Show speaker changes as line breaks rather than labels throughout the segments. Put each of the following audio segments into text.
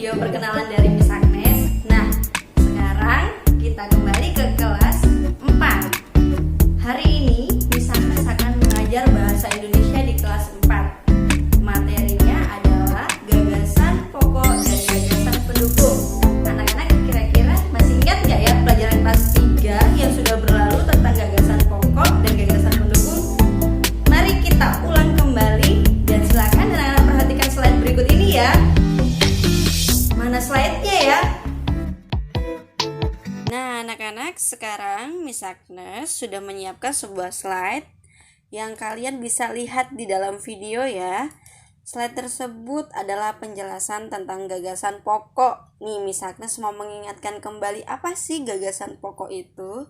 video perkenalan dari Miss Agnes. Nah, sekarang kita kembali ke kelas 4. Hari ini Miss Agnes akan mengajar bahasa Indonesia di kelas 4. Materinya adalah gagasan pokok dan gagasan pendukung. Anak-anak kira-kira masih ingat nggak ya pelajaran kelas 3 yang sudah berlalu tentang gagasan pokok dan gagasan pendukung? Mari kita ulang kembali dan silakan anak-anak perhatikan slide berikut ini ya. Mana slide-nya ya? Nah, anak-anak, sekarang Miss Agnes sudah menyiapkan sebuah slide yang kalian bisa lihat di dalam video ya. Slide tersebut adalah penjelasan tentang gagasan pokok. Nih, Miss Agnes mau mengingatkan kembali apa sih gagasan pokok itu.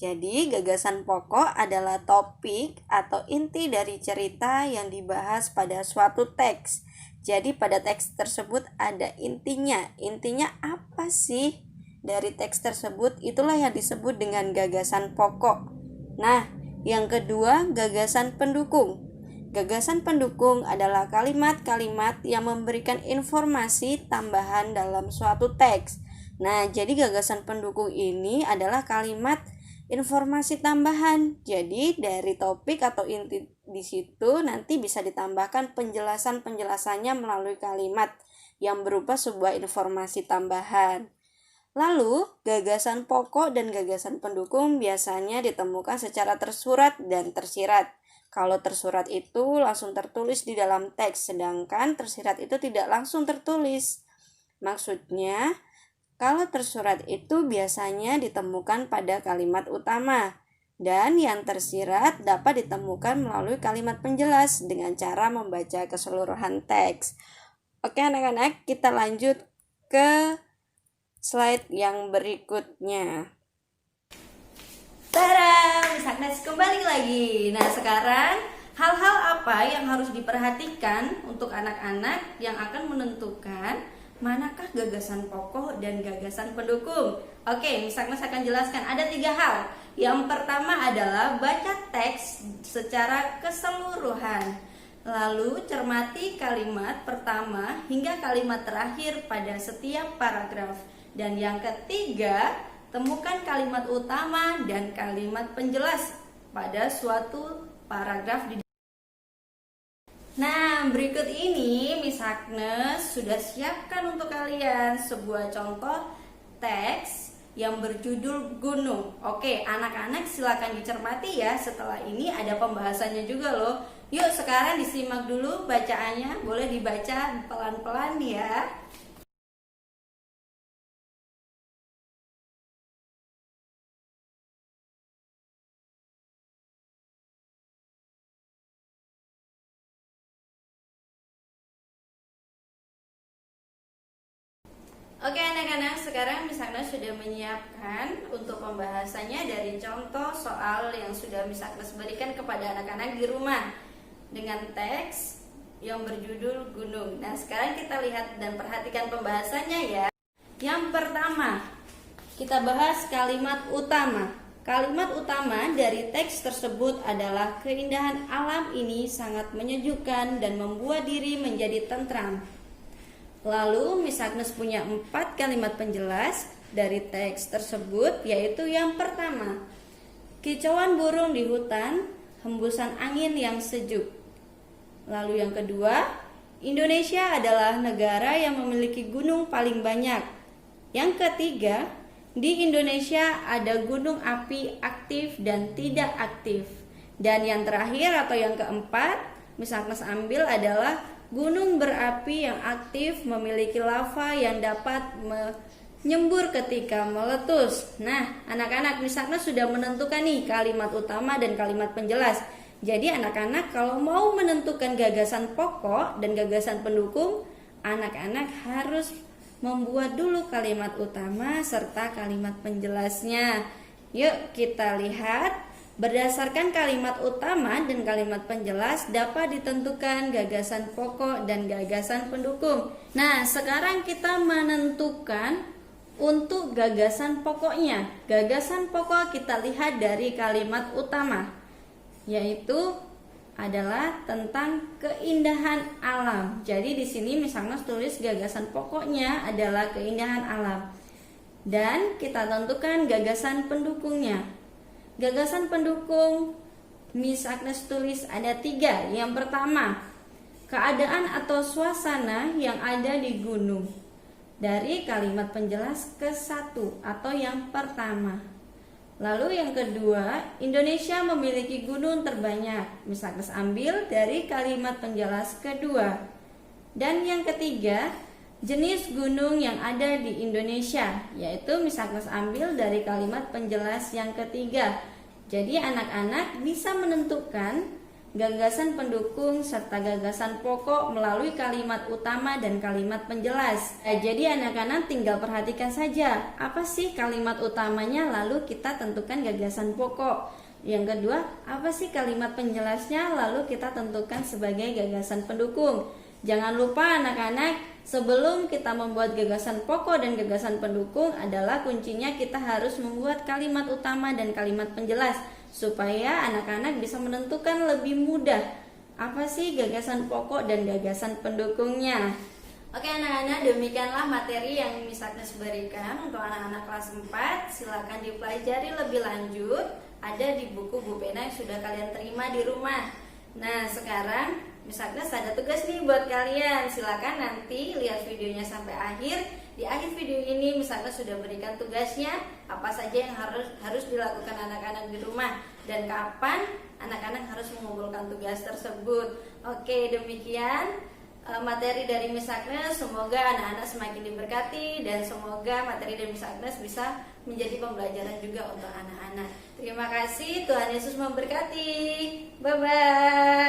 Jadi, gagasan pokok adalah topik atau inti dari cerita yang dibahas pada suatu teks. Jadi, pada teks tersebut ada intinya. Intinya apa sih dari teks tersebut? Itulah yang disebut dengan gagasan pokok. Nah, yang kedua, gagasan pendukung. Gagasan pendukung adalah kalimat-kalimat yang memberikan informasi tambahan dalam suatu teks. Nah, jadi gagasan pendukung ini adalah kalimat informasi tambahan. Jadi dari topik atau inti di situ nanti bisa ditambahkan penjelasan-penjelasannya melalui kalimat yang berupa sebuah informasi tambahan. Lalu, gagasan pokok dan gagasan pendukung biasanya ditemukan secara tersurat dan tersirat. Kalau tersurat itu langsung tertulis di dalam teks, sedangkan tersirat itu tidak langsung tertulis. Maksudnya, kalau tersurat itu biasanya ditemukan pada kalimat utama, dan yang tersirat dapat ditemukan melalui kalimat penjelas dengan cara membaca keseluruhan teks. Oke anak-anak, kita lanjut ke slide yang berikutnya. Tada, Miss Agnes kembali lagi. Nah, sekarang hal-hal apa yang harus diperhatikan untuk anak-anak yang akan menentukan manakah gagasan pokok dan gagasan pendukung? Oke, Miss Agnes akan jelaskan ada 3 hal. Yang pertama adalah baca teks secara keseluruhan. Lalu cermati kalimat pertama hingga kalimat terakhir pada setiap paragraf. Dan yang ketiga, temukan kalimat utama dan kalimat penjelas pada suatu paragraf di. Nah, berikut ini Miss Agnes sudah siapkan untuk kalian sebuah contoh teks yang berjudul gunung. Oke, anak-anak silakan dicermati ya. Setelah ini ada pembahasannya juga loh. Yuk sekarang disimak dulu bacaannya. Boleh dibaca pelan-pelan ya. Oke anak-anak, sekarang Miss Agnes sudah menyiapkan untuk pembahasannya dari contoh soal yang sudah Miss Agnes berikan kepada anak-anak di rumah dengan teks yang berjudul gunung. Nah, sekarang kita lihat dan perhatikan pembahasannya ya. Yang pertama, kita bahas kalimat utama. Kalimat utama dari teks tersebut adalah keindahan alam ini sangat menyejukkan dan membuat diri menjadi tentram. Lalu Miss Agnes punya 4 kalimat penjelas dari teks tersebut, yaitu yang pertama, kicauan burung di hutan, hembusan angin yang sejuk. Lalu yang kedua, Indonesia adalah negara yang memiliki gunung paling banyak. Yang ketiga, di Indonesia ada gunung api aktif dan tidak aktif. Dan yang terakhir atau yang keempat, Miss Agnes ambil adalah gunung berapi yang aktif memiliki lava yang dapat menyembur ketika meletus. Nah, anak-anak, Miss Agnes sudah menentukan nih kalimat utama dan kalimat penjelas. Jadi anak-anak kalau mau menentukan gagasan pokok dan gagasan pendukung, anak-anak harus membuat dulu kalimat utama serta kalimat penjelasnya. Yuk kita lihat. Berdasarkan kalimat utama dan kalimat penjelas dapat ditentukan gagasan pokok dan gagasan pendukung. Nah, sekarang kita menentukan untuk gagasan pokoknya. Gagasan pokok kita lihat dari kalimat utama, yaitu adalah tentang keindahan alam. Jadi di sini Miss Agnes tulis gagasan pokoknya adalah keindahan alam. Dan kita tentukan gagasan pendukungnya. Gagasan pendukung Miss Agnes tulis ada 3. Yang pertama, keadaan atau suasana yang ada di gunung. Dari kalimat penjelas ke-1 atau yang pertama. Lalu yang kedua, Indonesia memiliki gunung terbanyak. Miss Agnes ambil dari kalimat penjelas kedua. Dan yang ketiga, jenis gunung yang ada di Indonesia, yaitu Miss Agnes ambil dari kalimat penjelas yang ketiga. Jadi anak-anak bisa menentukan gagasan pendukung serta gagasan pokok melalui kalimat utama dan kalimat penjelas. Jadi anak-anak tinggal perhatikan saja apa sih kalimat utamanya, lalu kita tentukan gagasan pokok. Yang kedua, apa sih kalimat penjelasnya, lalu kita tentukan sebagai gagasan pendukung. Jangan lupa anak-anak, sebelum kita membuat gagasan pokok dan gagasan pendukung adalah kuncinya kita harus membuat kalimat utama dan kalimat penjelas, supaya anak-anak bisa menentukan lebih mudah apa sih gagasan pokok dan gagasan pendukungnya. Oke anak-anak, demikianlah materi yang Miss Agnes berikan untuk anak-anak kelas 4. Silakan dipelajari lebih lanjut, ada di buku Bu Pena yang sudah kalian terima di rumah. Nah sekarang Miss Agnes ada tugas nih buat kalian. Silakan nanti lihat videonya sampai akhir. Di akhir video ini Miss Agnes sudah berikan tugasnya, apa saja yang harus dilakukan anak-anak di rumah dan kapan anak-anak harus mengumpulkan tugas tersebut. Oke, demikian materi dari Miss Agnes. Semoga anak-anak semakin diberkati dan semoga materi dari Miss Agnes bisa menjadi pembelajaran juga untuk anak-anak. Terima kasih, Tuhan Yesus memberkati. Bye bye.